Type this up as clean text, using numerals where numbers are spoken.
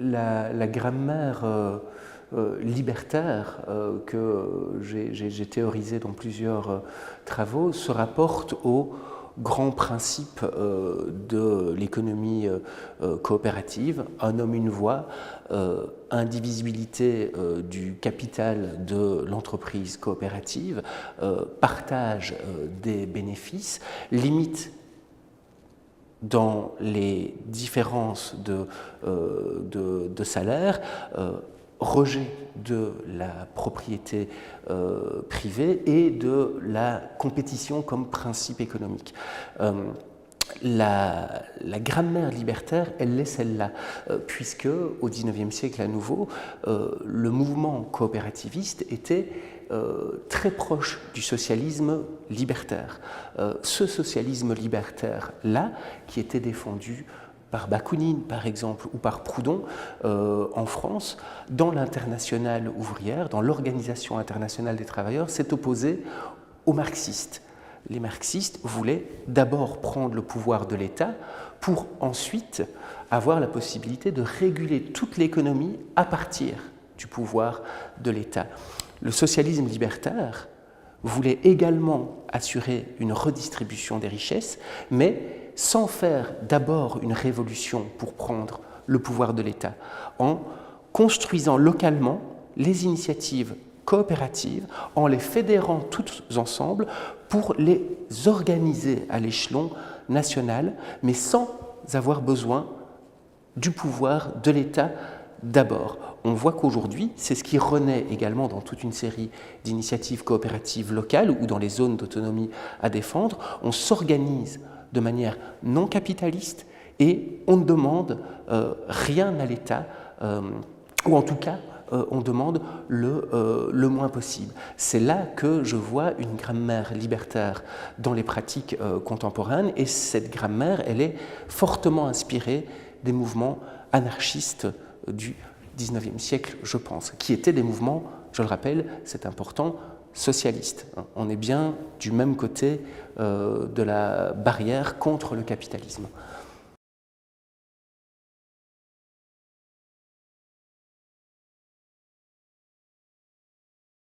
la grammaire libertaire que j'ai théorisée dans plusieurs travaux se rapporte aux grands principes de l'économie coopérative: un homme, une voix, indivisibilité du capital de l'entreprise coopérative, partage des bénéfices, limite dans les différences de salaire, rejet de la propriété privée et de la compétition comme principe économique. La grammaire libertaire, elle est celle-là, puisque au XIXe siècle à nouveau, le mouvement coopérativiste était très proche du socialisme libertaire. Ce socialisme libertaire-là, qui était défendu par Bakounine, par exemple, ou par Proudhon en France, dans l'internationale ouvrière, dans l'Organisation internationale des travailleurs, s'est opposé aux marxistes. Les marxistes voulaient d'abord prendre le pouvoir de l'État pour ensuite avoir la possibilité de réguler toute l'économie à partir du pouvoir de l'État. Le socialisme libertaire voulait également assurer une redistribution des richesses, mais sans faire d'abord une révolution pour prendre le pouvoir de l'État, en construisant localement les initiatives coopératives, en les fédérant toutes ensemble pour les organiser à l'échelon national, mais sans avoir besoin du pouvoir de l'État d'abord. On voit qu'aujourd'hui, c'est ce qui renaît également dans toute une série d'initiatives coopératives locales ou dans les zones d'autonomie à défendre. On s'organise de manière non capitaliste et on ne demande rien à l'État, ou en tout cas, on demande le moins possible. C'est là que je vois une grammaire libertaire dans les pratiques contemporaines, et cette grammaire, elle est fortement inspirée des mouvements anarchistes du XIXe siècle, je pense, qui étaient des mouvements, je le rappelle, c'est important, socialistes. On est bien du même côté de la barrière contre le capitalisme.